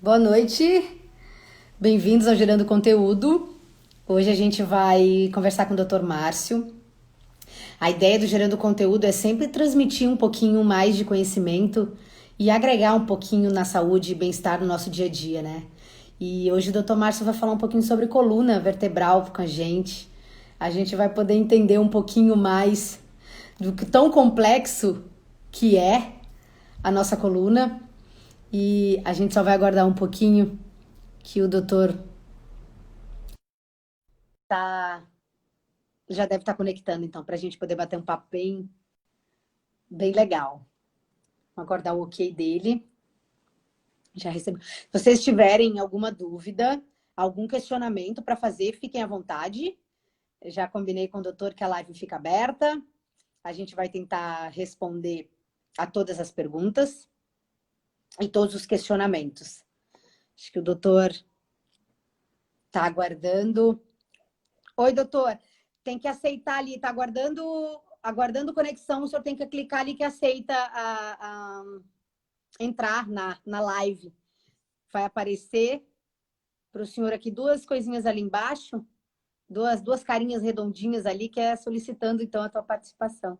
Boa noite, bem-vindos ao Gerando Conteúdo. Hoje a gente vai conversar com o Dr. Márcio. A ideia do Gerando Conteúdo é sempre transmitir um pouquinho mais de conhecimento e agregar um pouquinho na saúde e bem-estar no nosso dia a dia, né? E hoje o Dr. Márcio vai falar um pouquinho sobre coluna vertebral com a gente. A gente vai poder entender um pouquinho mais do que tão complexo que é a nossa coluna. E a gente só vai aguardar um pouquinho que o doutor tá, já deve estar conectando, então, para a gente poder bater um papo bem legal. Vamos aguardar o ok dele. Já recebeu. Se vocês tiverem alguma dúvida, algum questionamento para fazer, fiquem à vontade. Já combinei com o doutor que a live fica aberta. A gente vai tentar responder a todas as perguntas e todos os questionamentos. Acho que o doutor está aguardando. Oi, doutor. Tem que aceitar ali, está aguardando conexão, o senhor tem que clicar ali que aceita entrar na live. Vai aparecer para o senhor aqui duas coisinhas ali embaixo, duas carinhas redondinhas ali, que é solicitando, então, a tua participação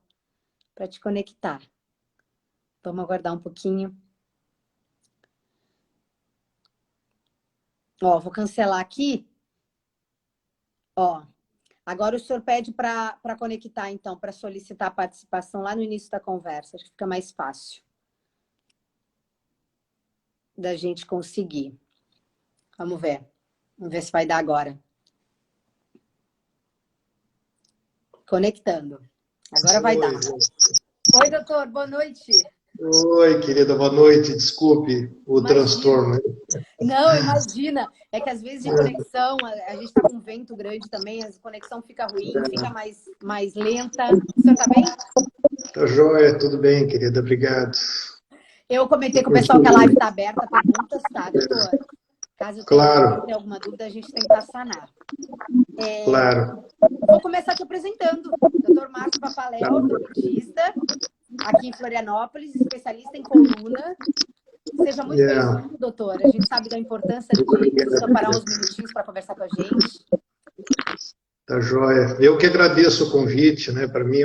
para te conectar. Vamos aguardar um pouquinho. Ó, vou cancelar aqui. Ó, agora o senhor pede para conectar, então, para solicitar a participação lá no início da conversa. Acho que fica mais fácil da gente conseguir. Vamos ver. Vamos ver se vai dar agora. Conectando. Agora vai dar. Oi, doutor. Boa noite. Oi, querida, boa noite. Desculpe o Imagina. transtorno. Não, imagina. É que às vezes de conexão, a gente está com vento grande também, a conexão fica ruim, fica mais lenta. O senhor está bem? Tá joia, tudo bem, querida, obrigado. Eu comentei com o pessoal que a live está aberta, perguntas, tá, doutor? Caso Claro, tenha alguma dúvida, a gente tenta sanar. claro. Vou começar te apresentando. Dr. Márcio Papaléu, ortopedista, aqui em Florianópolis, especialista em coluna. Seja muito Yeah, bem-vindo, doutor. A gente sabe da importância muito de separar obrigado. uns minutinhos para conversar com a gente. Tá joia. Eu que agradeço o convite, né? Para mim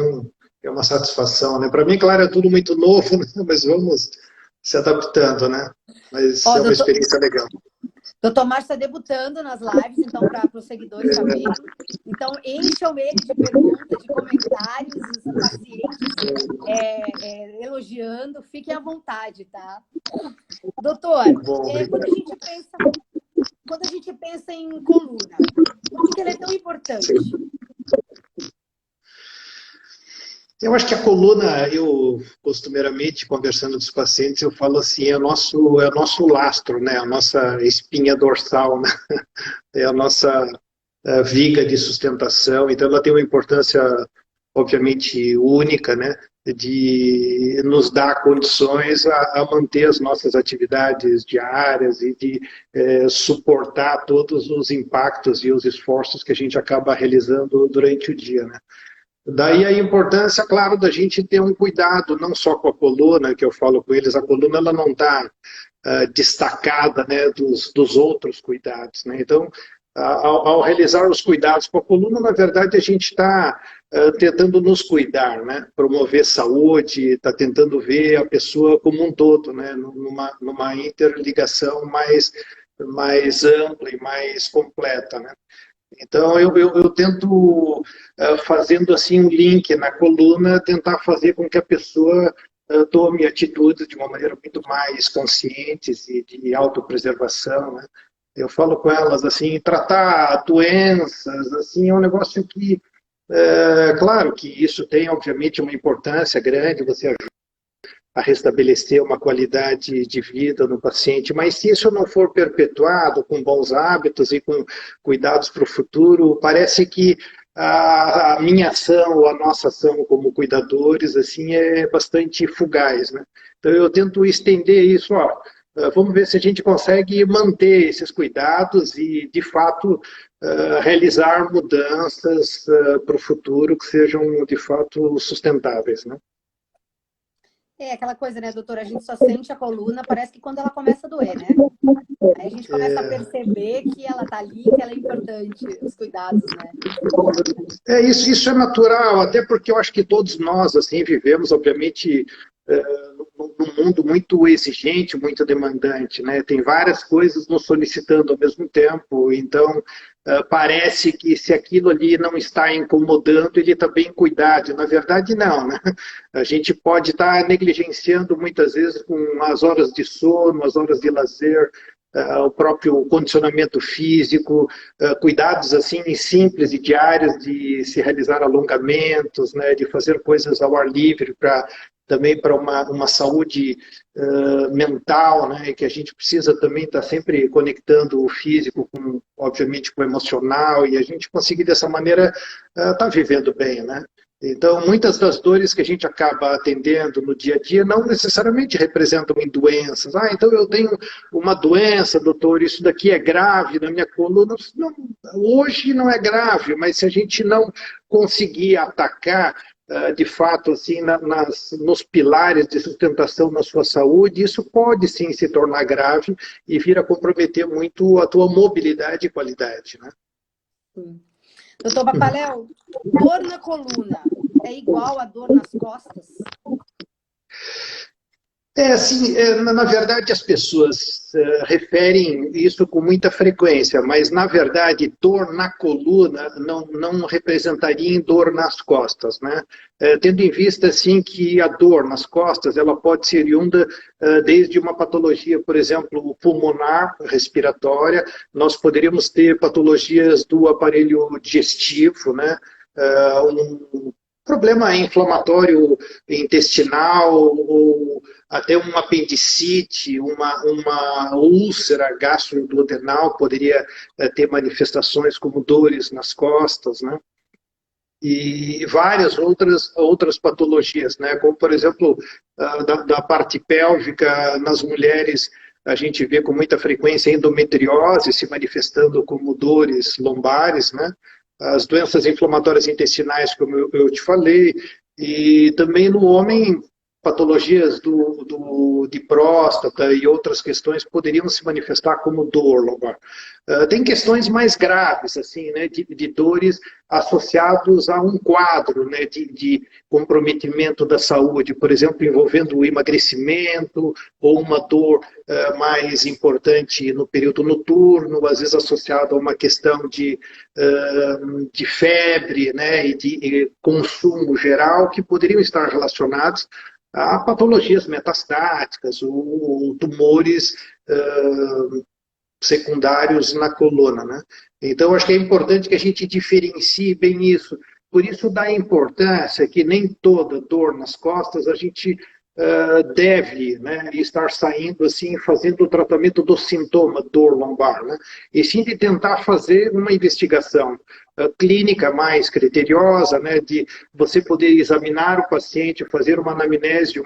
é uma satisfação, né? Para mim, claro, é tudo muito novo, né? Mas vamos se adaptando, né? Mas Ó, é uma doutor, experiência legal. doutor Márcio está debutando nas lives, então, para os seguidores saberem. Então, encham ele de perguntas, de comentários, os pacientes elogiando. Fiquem à vontade, tá? Doutor, Que bom, quando a obrigado. gente pensa em coluna, por que ela é tão importante? Eu acho que a coluna, eu costumeiramente, conversando com os pacientes, eu falo assim, é o nosso lastro, né? A nossa espinha dorsal, né? É a nossa viga de sustentação. Então, ela tem uma importância, obviamente, única, né? De nos dar condições a manter as nossas atividades diárias e de suportar todos os impactos e os esforços que a gente acaba realizando durante o dia, né? Daí a importância, claro, da gente ter um cuidado, não só com a coluna, que eu falo com eles, a coluna ela não está destacada, né, dos outros cuidados, né? Então, ao realizar os cuidados com a coluna, na verdade, a gente está tentando nos cuidar, né? Promover saúde, está tentando ver a pessoa como um todo, né? Numa interligação mais ampla e mais completa, né? Então, eu tento, fazendo assim um link na coluna, tentar fazer com que a pessoa tome atitudes de uma maneira muito mais conscientes e de autopreservação, né? Eu falo com elas assim, tratar doenças, assim, é um negócio que, claro que isso tem, obviamente, uma importância grande, você a restabelecer uma qualidade de vida no paciente, mas se isso não for perpetuado com bons hábitos e com cuidados para o futuro, parece que a minha ação ou a nossa ação como cuidadores assim é bastante fugaz, né? Então eu tento estender isso, ó, vamos ver se a gente consegue manter esses cuidados e de fato realizar mudanças para o futuro que sejam de fato sustentáveis, né? É aquela coisa, né, doutora? A gente só sente a coluna, parece que quando ela começa a doer, né? Aí a gente começa a perceber que ela tá ali, que ela é importante, os cuidados, né? Isso é natural, até porque eu acho que todos nós assim vivemos, obviamente, num mundo muito exigente, muito demandante, né? Tem várias coisas nos solicitando ao mesmo tempo, então parece que se aquilo ali não está incomodando, ele está bem cuidado. Na verdade, não, né? A gente pode estar negligenciando muitas vezes com as horas de sono, as horas de lazer, o próprio condicionamento físico, cuidados assim simples e diários de se realizar alongamentos, né, de fazer coisas ao ar livre para também para uma saúde mental, né, que a gente precisa também estar sempre conectando o físico com, obviamente, com o emocional, e a gente conseguir dessa maneira estar vivendo bem, né? Então, muitas das dores que a gente acaba atendendo no dia a dia não necessariamente representam em doenças. Ah, então eu tenho uma doença, doutor, isso daqui é grave na minha coluna. Não, hoje não é grave, mas se a gente não conseguir atacar de fato assim nos pilares de sustentação na sua saúde, isso pode sim se tornar grave e vir a comprometer muito a tua mobilidade e qualidade, né? Sim. Doutor Bacaléu, dor na coluna é igual a dor nas costas? Assim, na verdade as pessoas referem isso com muita frequência, mas na verdade dor na coluna não representaria em dor nas costas, né? Tendo em vista assim que a dor nas costas ela pode ser oriunda desde uma patologia, por exemplo, pulmonar, respiratória, nós poderíamos ter patologias do aparelho digestivo, né? Um problema inflamatório intestinal ou até um apendicite, uma úlcera gastroduodenal poderia ter manifestações como dores nas costas, né? E várias outras patologias, né? Como, por exemplo, da parte pélvica, nas mulheres, a gente vê com muita frequência endometriose se manifestando como dores lombares, né? As doenças inflamatórias intestinais, como eu te falei, e também no homem, patologias de próstata e outras questões poderiam se manifestar como dor lombar. Tem questões mais graves, assim, né, de dores associados a um quadro, né, de comprometimento da saúde, por exemplo, envolvendo o emagrecimento ou uma dor mais importante no período noturno, às vezes associado a uma questão de febre, né, e de consumo geral, que poderiam estar relacionados a patologias metastáticas ou tumores secundários na coluna, né? Então, acho que é importante que a gente diferencie bem isso. Por isso, dá importância que nem toda dor nas costas a gente deve, né, estar saindo assim, fazendo o tratamento do sintoma dor lombar, né? E sim de tentar fazer uma investigação clínica mais criteriosa, né, de você poder examinar o paciente, fazer uma anamnese,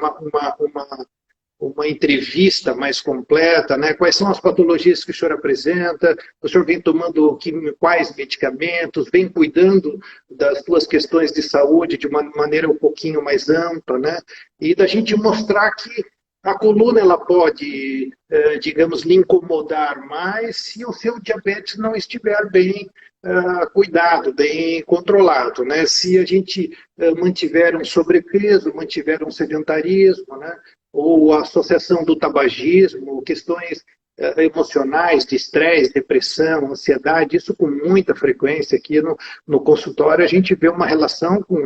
uma entrevista mais completa, né? Quais são as patologias que o senhor apresenta, o senhor vem tomando quais medicamentos, vem cuidando das suas questões de saúde de uma maneira um pouquinho mais ampla, né? E da gente mostrar que a coluna ela pode, digamos, lhe incomodar mais se o seu diabetes não estiver bem cuidado, bem controlado, né? Se a gente mantiver um sobrepeso, mantiver um sedentarismo, né? Ou a associação do tabagismo, questões emocionais, de estresse, depressão, ansiedade, isso com muita frequência aqui no consultório, a gente vê uma relação com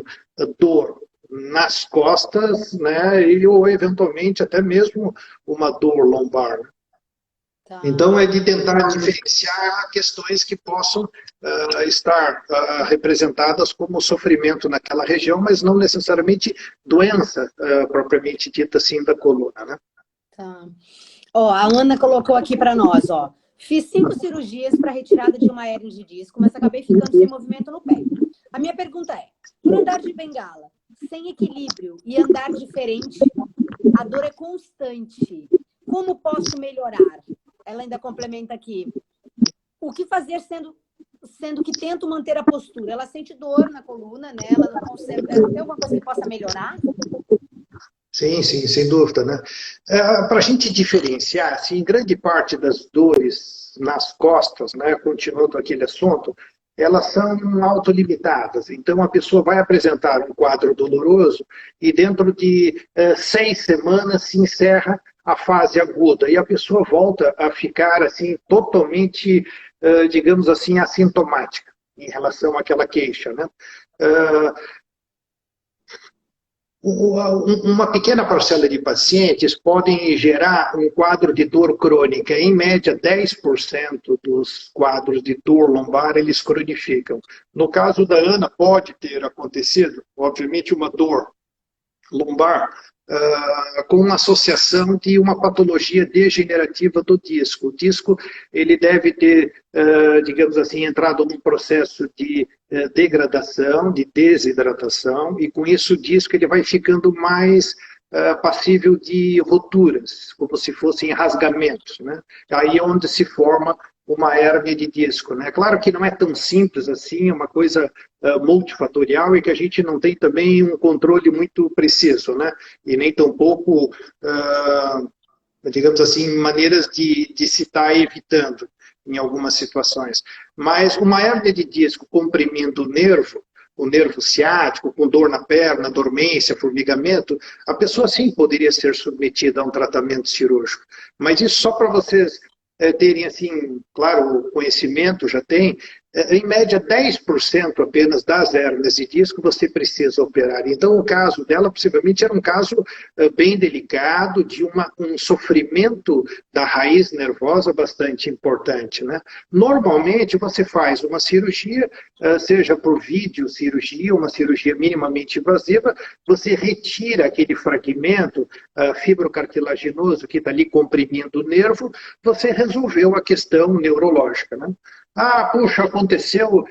dor nas costas, né, ou eventualmente até mesmo uma dor lombar. Tá. Então, é de tentar diferenciar questões que possam estar representadas como sofrimento naquela região, mas não necessariamente doença propriamente dita assim da coluna, né? Tá. Ó, a Ana colocou aqui para nós, ó. Fiz 5 cirurgias para retirada de uma hérnia de disco, mas acabei ficando sem movimento no pé. A minha pergunta é, por andar de bengala, sem equilíbrio e andar diferente, a dor é constante. Como posso melhorar? Ela ainda complementa aqui. O que fazer sendo que tento manter a postura? Ela sente dor na coluna, né? Ela não consegue. Tem alguma coisa que possa melhorar? Sim, sim, sem dúvida, né? Para a gente diferenciar, assim, grande parte das dores nas costas, né, continuando aquele assunto, elas são autolimitadas. Então, a pessoa vai apresentar um quadro doloroso e dentro de 6 semanas se encerra a fase aguda e a pessoa volta a ficar, assim, totalmente, digamos assim, assintomática em relação àquela queixa, né? Ah, uma pequena parcela de pacientes podem gerar um quadro de dor crônica. Em média, 10% dos quadros de dor lombar eles cronificam. No caso da Ana, pode ter acontecido, obviamente, uma dor lombar com uma associação de uma patologia degenerativa do disco. O disco ele deve ter, digamos assim, entrado num processo de degradação, de desidratação, e com isso o disco ele vai ficando mais passível de roturas, como se fossem rasgamentos, né? Aí é onde se forma uma hérnia de disco, né? Claro que não é tão simples assim, é uma coisa multifatorial e que a gente não tem também um controle muito preciso, né? E nem tampouco, digamos assim, maneiras de se estar evitando em algumas situações. Mas uma hérnia de disco comprimindo o nervo ciático, com dor na perna, dormência, formigamento, a pessoa sim poderia ser submetida a um tratamento cirúrgico. Mas isso só para vocês terem, assim, claro, o conhecimento já tem, em média 10% apenas das hérnias de disco você precisa operar. Então o caso dela possivelmente era um caso bem delicado, de um sofrimento da raiz nervosa bastante importante, né? Normalmente você faz uma cirurgia, seja por videocirurgia, uma cirurgia minimamente invasiva, você retira aquele fragmento fibrocartilaginoso que está ali comprimindo o nervo, você resolveu a questão neurológica, né? Ah, puxa, aconteceu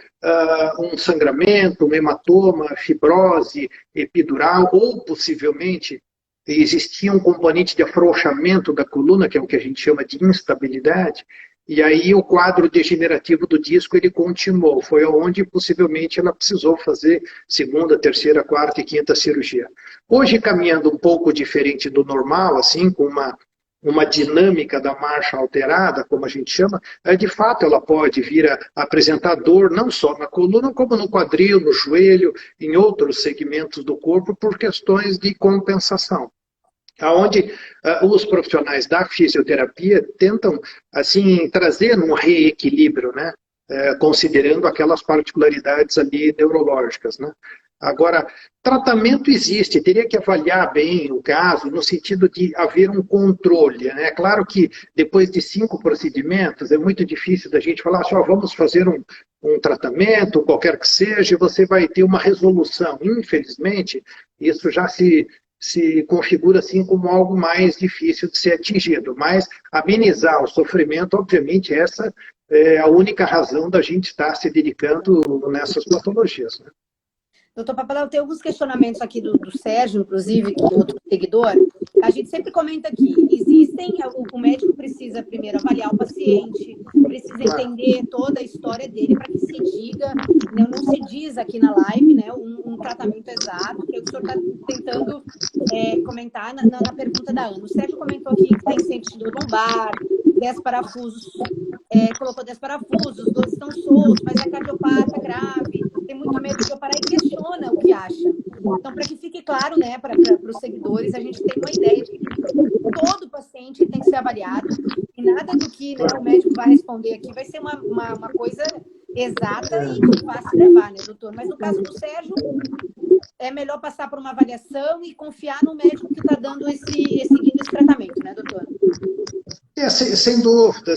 um sangramento, um hematoma, fibrose epidural, ou possivelmente existia um componente de afrouxamento da coluna, que é o que a gente chama de instabilidade, e aí o quadro degenerativo do disco ele continuou. Foi onde possivelmente ela precisou fazer segunda, terceira, quarta e quinta cirurgia. Hoje, caminhando um pouco diferente do normal, assim, com uma dinâmica da marcha alterada, como a gente chama, de fato ela pode vir a apresentar dor não só na coluna, como no quadril, no joelho, em outros segmentos do corpo, por questões de compensação. Onde os profissionais da fisioterapia tentam assim trazer um reequilíbrio, né? Considerando aquelas particularidades ali neurológicas, né? Agora, tratamento existe, teria que avaliar bem o caso, no sentido de haver um controle, né? Claro que depois de 5 procedimentos, é muito difícil da gente falar assim, vamos fazer um tratamento, qualquer que seja, e você vai ter uma resolução. Infelizmente, isso já se configura assim como algo mais difícil de ser atingido. Mas amenizar o sofrimento, obviamente, essa é a única razão da gente estar se dedicando nessas patologias, né? Doutor Papaléu, tem alguns questionamentos aqui do Sérgio, inclusive, do outro seguidor. A gente sempre comenta aqui, o médico precisa primeiro avaliar o paciente, precisa entender toda a história dele para que se diga, não se diz aqui na live, né, um tratamento exato, que é o que o senhor está tentando comentar na pergunta da Ana. O Sérgio comentou aqui que tem sentido lombar, 10 parafusos, colocou 10 parafusos, 12 estão soltos, mas é cardiopata grave, tem muito medo de operar e questiona o que acha. Então, para que fique claro, né, para os seguidores, a gente tem uma ideia de que todo paciente tem que ser avaliado e nada do que, né, o médico vai responder aqui vai ser uma coisa exata e de fácil levar, né, doutor? Mas no caso do Sérgio, é melhor passar por uma avaliação e confiar no médico que está dando seguindo esse tratamento, né, doutor? Sem dúvida,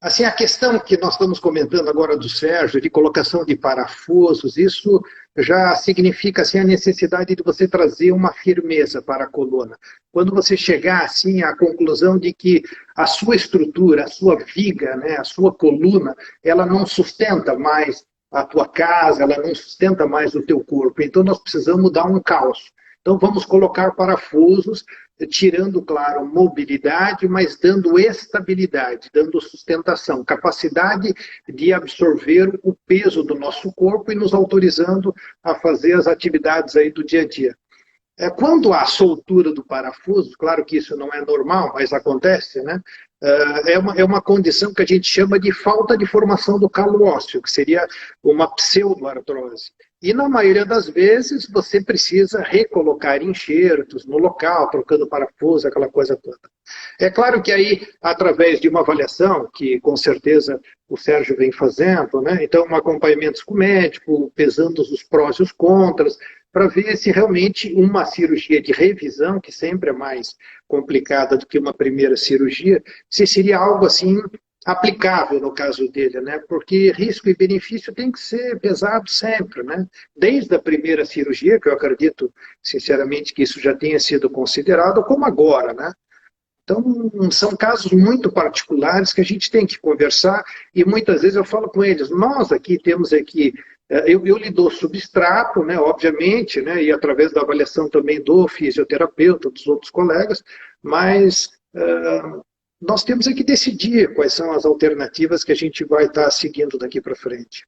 assim, a questão que nós estamos comentando agora do Sérgio, de colocação de parafusos, isso já significa assim, a necessidade de você trazer uma firmeza para a coluna. Quando você chegar assim, à conclusão de que a sua estrutura, a sua viga, né, a sua coluna, ela não sustenta mais a tua casa, ela não sustenta mais o teu corpo, então nós precisamos dar um calço. Então vamos colocar parafusos, tirando, claro, mobilidade, mas dando estabilidade, dando sustentação, capacidade de absorver o peso do nosso corpo e nos autorizando a fazer as atividades aí do dia a dia. Quando há soltura do parafuso, claro que isso não é normal, mas acontece, né? É uma condição que a gente chama de falta de formação do calo ósseo, que seria uma pseudoartrose. E na maioria das vezes você precisa recolocar enxertos no local, trocando parafuso, aquela coisa toda. É claro que aí, através de uma avaliação, que com certeza o Sérgio vem fazendo, né? Então um acompanhamento com o médico, pesando os prós e os contras, para ver se realmente uma cirurgia de revisão, que sempre é mais complicada do que uma primeira cirurgia, se seria algo assim aplicável no caso dele, né? Porque risco e benefício tem que ser pesado sempre, né? Desde a primeira cirurgia, que eu acredito sinceramente que isso já tenha sido considerado, como agora, né? Então, são casos muito particulares que a gente tem que conversar e muitas vezes eu falo com eles, nós aqui temos aqui, eu lhe dou substrato, né, obviamente, né, e através da avaliação também do fisioterapeuta, dos outros colegas, mas nós temos que decidir quais são as alternativas que a gente vai estar seguindo daqui para frente.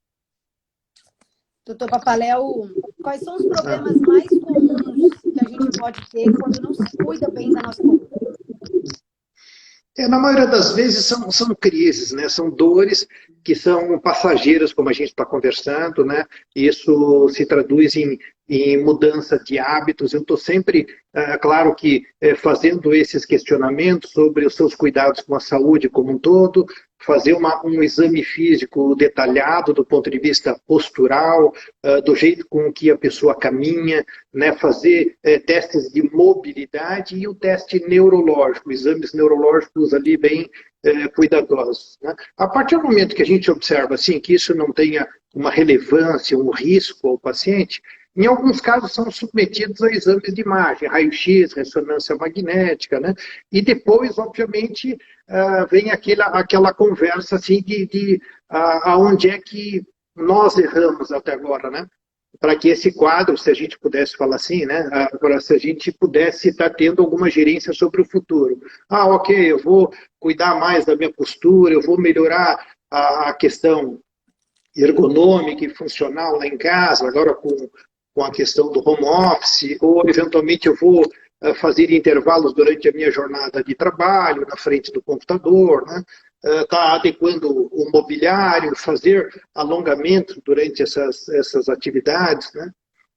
Doutor Papaléu, quais são os problemas mais comuns que a gente pode ter quando não se cuida bem da nossa coluna? Na maioria das vezes são crises, né? São dores que são passageiras, como a gente está conversando, né? Isso se traduz em mudança de hábitos. Eu estou sempre, claro que fazendo esses questionamentos sobre os seus cuidados com a saúde como um todo, fazer um exame físico detalhado do ponto de vista postural, do jeito com que a pessoa caminha, né, fazer testes de mobilidade e o teste neurológico, exames neurológicos ali bem cuidadosos. Né? A partir do momento que a gente observa assim, que isso não tenha uma relevância, um risco ao paciente, em alguns casos são submetidos a exames de imagem, raio-x, ressonância magnética, né? E depois, obviamente, vem aquela conversa assim de aonde é que nós erramos até agora, né? Para que esse quadro, se a gente pudesse falar assim, né? Se a gente pudesse estar tendo alguma gerência sobre o futuro. Ok, eu vou cuidar mais da minha postura, eu vou melhorar a questão ergonômica e funcional lá em casa, agora com a questão do home office, ou eventualmente eu vou fazer intervalos durante a minha jornada de trabalho, na frente do computador, né? Tá adequando o mobiliário, fazer alongamento durante essas atividades, né?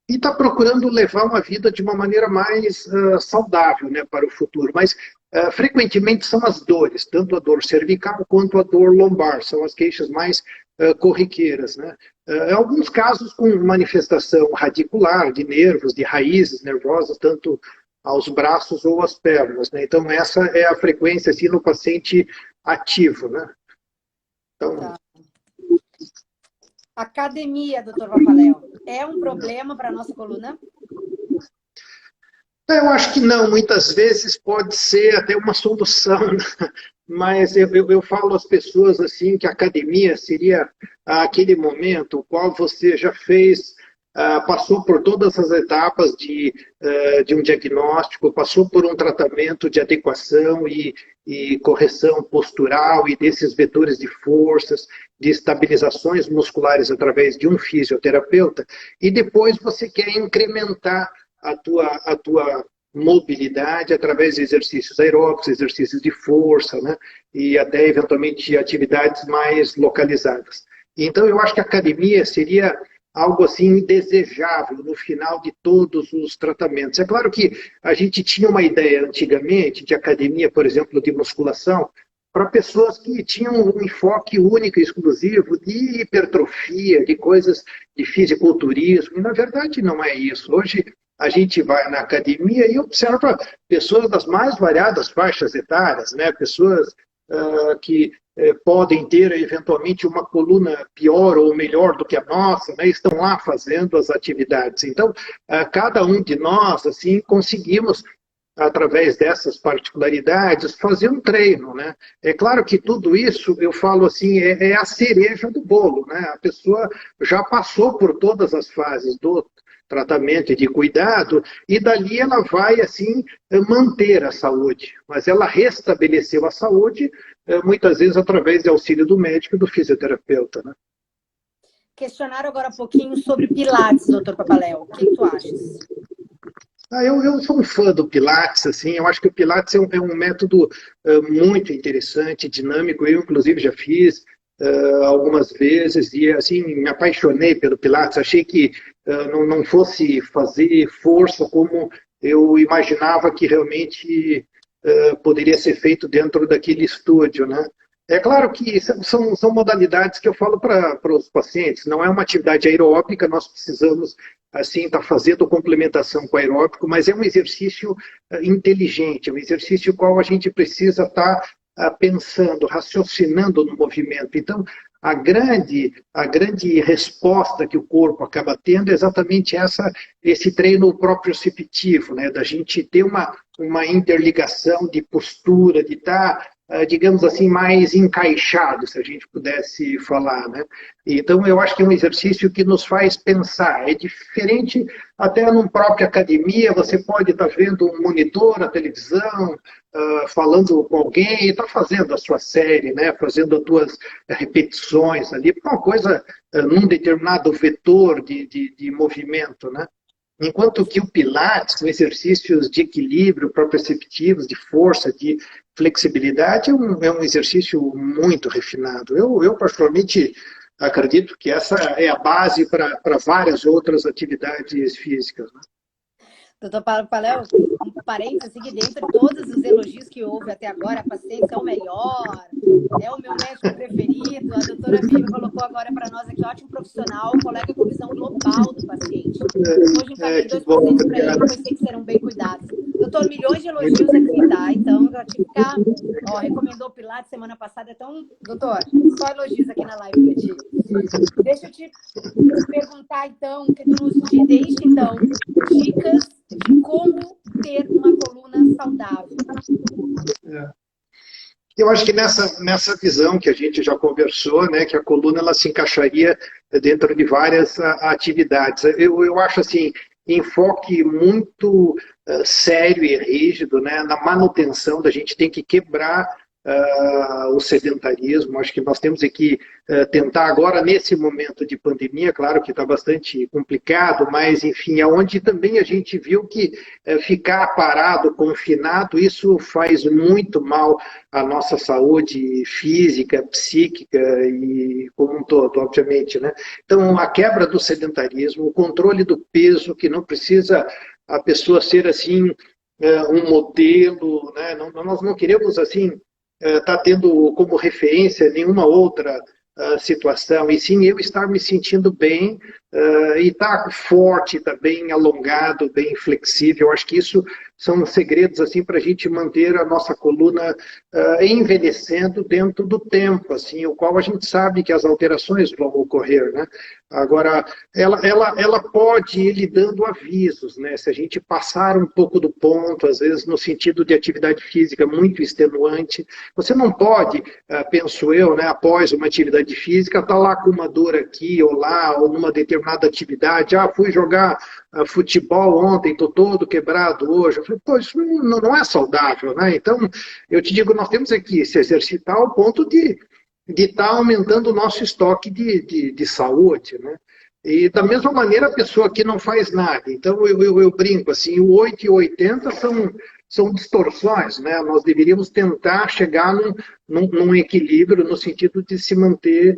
E está procurando levar uma vida de uma maneira mais saudável, né, para o futuro. Mas, frequentemente, são as dores, tanto a dor cervical quanto a dor lombar, são as queixas mais corriqueiras, né? Em alguns casos com manifestação radicular, de nervos, de raízes nervosas, tanto aos braços ou às pernas, né? Então, essa é a frequência assim, no paciente ativo, né? Então, tá. Academia, doutor Papaléu, é um problema para a nossa coluna? Eu acho que não, muitas vezes pode ser até uma solução, né? Mas eu falo às pessoas assim que a academia seria aquele momento qual você já fez, passou por todas as etapas de um diagnóstico, passou por um tratamento de adequação e correção postural e desses vetores de forças, de estabilizações musculares através de um fisioterapeuta, e depois você quer incrementar a tua mobilidade através de exercícios aeróbicos, exercícios de força, né? E até eventualmente atividades mais localizadas. Então eu acho que a academia seria algo assim desejável no final de todos os tratamentos. É claro que a gente tinha uma ideia antigamente de academia, por exemplo, de musculação, para pessoas que tinham um enfoque único e exclusivo de hipertrofia, de coisas de fisiculturismo, e na verdade não é isso. Hoje a gente vai na academia e observa pessoas das mais variadas faixas etárias, né? Pessoas que podem ter eventualmente uma coluna pior ou melhor do que a nossa, né? Estão lá fazendo as atividades. Então, cada um de nós assim conseguimos através dessas particularidades, fazer um treino, né? É claro que tudo isso, eu falo assim, é a cereja do bolo, né? A pessoa já passou por todas as fases do tratamento e de cuidado, e dali ela vai, assim, manter a saúde. Mas ela restabeleceu a saúde, muitas vezes através do auxílio do médico e do fisioterapeuta, né? Questionaram agora um pouquinho sobre Pilates, doutor Papaléu. O que tu achas? Eu sou um fã do Pilates, assim, eu acho que o Pilates é um método muito interessante, dinâmico. Eu, inclusive, já fiz algumas vezes e, assim, me apaixonei pelo Pilates. Achei que não fosse fazer força como eu imaginava que realmente poderia ser feito dentro daquele estúdio, né? É claro que são modalidades que eu falo para os pacientes. Não é uma atividade aeróbica, nós precisamos assim estar fazendo complementação com o aeróbico, mas é um exercício inteligente, é um exercício qual a gente precisa estar pensando, raciocinando no movimento. Então, a grande resposta que o corpo acaba tendo é exatamente esse treino proprioceptivo, né? Da gente ter uma interligação de postura, de estar digamos assim, mais encaixado, se a gente pudesse falar, né? Então, eu acho que é um exercício que nos faz pensar. É diferente, até numa própria academia, você pode estar vendo um monitor, a televisão, falando com alguém e está fazendo a sua série, né? Fazendo as suas repetições ali, uma coisa num determinado vetor de movimento, né? Enquanto que o Pilates, com exercícios de equilíbrio, proprioceptivos, de força, de flexibilidade, é um exercício muito refinado. Eu, particularmente, acredito que essa é a base para várias outras atividades físicas, né? Doutor Paléu, um parênteses aqui, dentro de todos os elogios que houve até agora, a paciência é o melhor, é o meu médico preferido, a doutora Vivi colocou agora para nós aqui, ótimo profissional, colega com visão global do paciente. Hoje encaminhei Que 2 bom, pacientes para ele, obrigado. pois sei que serão bem cuidados. Doutor, milhões de elogios aqui, tá? Então, já tive que ficar, recomendou o Pilates semana passada, então, doutor, só elogios aqui na live para ti. Deixa eu te perguntar, então, que tu nos deixe, então, dicas de como ter uma coluna saudável. Eu acho que nessa visão que a gente já conversou, né, que a coluna ela se encaixaria dentro de várias atividades. Eu acho assim, enfoque muito sério e rígido, né, na manutenção da gente tem que quebrar o sedentarismo. Acho que nós temos que tentar agora, nesse momento de pandemia, claro que está bastante complicado, mas, enfim, aonde também a gente viu que ficar parado, confinado, isso faz muito mal à nossa saúde física, psíquica e como um todo, obviamente, né? Então, a quebra do sedentarismo, o controle do peso, que não precisa a pessoa ser, assim, um modelo, né? Nós não queremos, assim, está tendo como referência nenhuma outra situação, e sim eu estar me sentindo bem e estar forte, estar bem alongado, bem flexível. Eu acho que isso são segredos assim para a gente manter a nossa coluna envelhecendo dentro do tempo, assim, o qual a gente sabe que as alterações vão ocorrer, né? Agora, ela pode ir lhe dando avisos, né? Se a gente passar um pouco do ponto, às vezes no sentido de atividade física muito extenuante, você não pode, penso eu, né, após uma atividade física, estar lá com uma dor aqui ou lá, ou numa determinada atividade. Fui jogar futebol ontem, estou todo quebrado hoje. Eu falei, pô, isso não é saudável, né? Então, eu te digo, nós temos aqui se exercitar ao ponto de estar aumentando o nosso estoque de saúde, né? E da mesma maneira a pessoa que não faz nada. Então eu brinco assim, o 8 e o 80 são distorções, né? Nós deveríamos tentar chegar num equilíbrio no sentido de se manter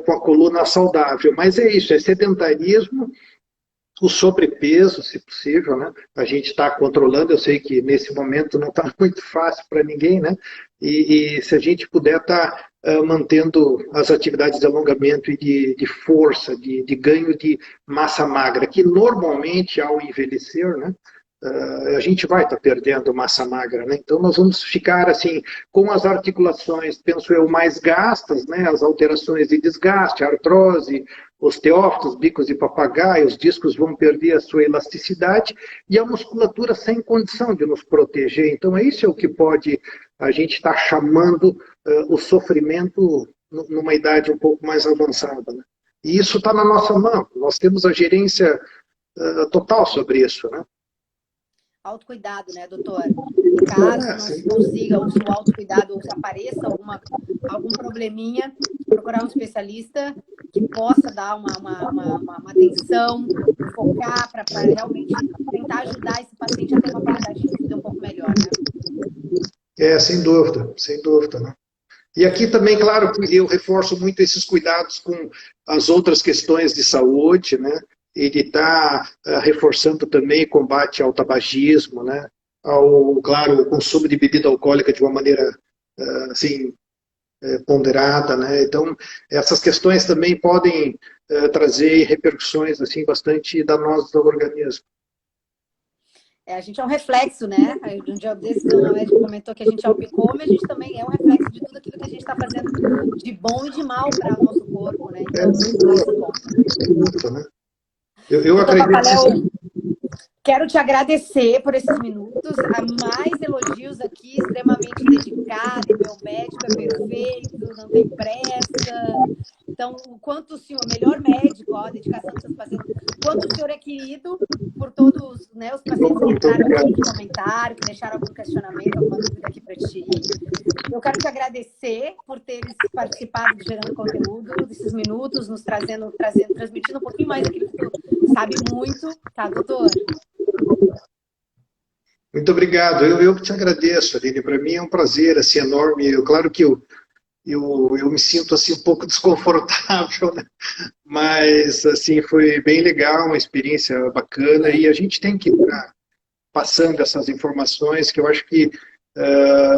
com a coluna saudável. Mas é isso, é sedentarismo, o sobrepeso, se possível, né? A gente está controlando, eu sei que nesse momento não está muito fácil para ninguém, né? E se a gente puder estar mantendo as atividades de alongamento e de força, de ganho de massa magra, que normalmente ao envelhecer, né? A gente vai estar perdendo massa magra, né? Então nós vamos ficar assim com as articulações, penso eu, mais gastas, né? As alterações de desgaste, artrose, osteófitos, bicos de papagaio, os discos vão perder a sua elasticidade e a musculatura sem condição de nos proteger. Então isso é o que pode a gente estar chamando o sofrimento numa idade um pouco mais avançada, né? E isso está na nossa mão. Nós temos a gerência total sobre isso, né? Autocuidado, né, doutor? Caso não se consiga o autocuidado ou se apareça algum probleminha, procurar um especialista que possa dar uma atenção, focar para realmente tentar ajudar esse paciente a ter uma qualidade de vida um pouco melhor, né? Sem dúvida, né? E aqui também, claro, eu reforço muito esses cuidados com as outras questões de saúde, né? Ele está reforçando também o combate ao tabagismo, né? Claro, o consumo de bebida alcoólica de uma maneira, assim, ponderada, né? Então, essas questões também podem trazer repercussões, assim, bastante danosas ao organismo. A gente é um reflexo, né? Um dia desses, uma médica comentou que a gente é o picome, a gente também é um reflexo de tudo aquilo que a gente está fazendo de bom e de mal para o nosso corpo, né? Então, Sem dúvida, né? Eu acredito... Papaléu, quero te agradecer por esses minutos. Há mais elogios aqui, extremamente dedicado. Meu médico é perfeito, não tem pressa. Então, o quanto o senhor, melhor médico, ó, a dedicação dos seus pacientes, quanto o senhor é querido por todos, né, os pacientes que entraram aqui, que comentaram, que deixaram algum questionamento, alguma dúvida aqui para ti. Eu quero te agradecer por teres participado de Gerando Conteúdo, desses minutos, nos transmitindo um pouquinho mais daquilo que tu sabe muito, tá, doutor? Muito obrigado. Eu que te agradeço, Aline. Para mim é um prazer assim, enorme. Claro que eu me sinto assim, um pouco desconfortável, né? Mas assim, foi bem legal, uma experiência bacana. E a gente tem que estar passando essas informações que eu acho que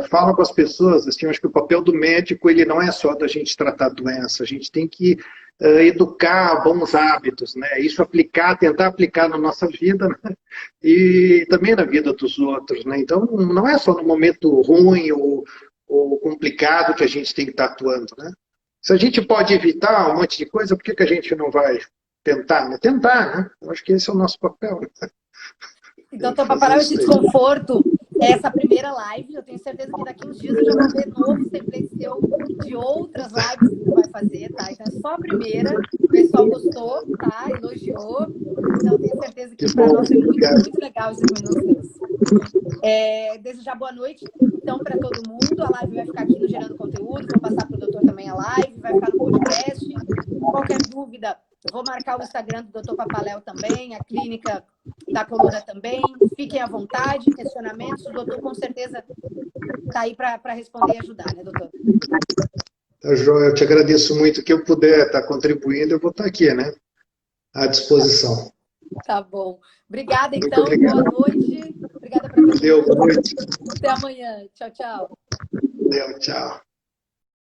fala com as pessoas. Assim, eu acho que o papel do médico ele não é só da gente tratar a doença. A gente tem que educar bons hábitos, né? Isso tentar aplicar na nossa vida, né? E também na vida dos outros, né? Então, não é só no momento ruim ou complicado que a gente tem que estar atuando, né? Se a gente pode evitar um monte de coisa, por que a gente não vai tentar, né? Tentar, né? Eu acho que esse é o nosso papel. Né? Doutor Papaléu, esse desconforto é essa primeira live. Eu tenho certeza que daqui uns dias eu já vou ver novos templates seu de outras lives que você vai fazer, tá? Então é só a primeira. O pessoal gostou, tá? Elogiou. Então eu tenho certeza que para nós foi muito legal esses minutos. Desejar boa noite, então, para todo mundo. A live vai ficar aqui no Gerando Conteúdo. Vou passar para o doutor também a live. Vai ficar no podcast. Qualquer dúvida, eu vou marcar o Instagram do Dr. Papaléu também, a clínica da coluna também. Fiquem à vontade, questionamentos. O doutor com certeza está aí para responder e ajudar, né, doutor? Tá, Joia, eu te agradeço muito. Que eu puder estar contribuindo, eu vou estar aqui, né? À disposição. Tá bom. Obrigada, então. Boa noite. Obrigada para todo mundo. Boa noite. Até amanhã. Tchau, tchau. Valeu, tchau.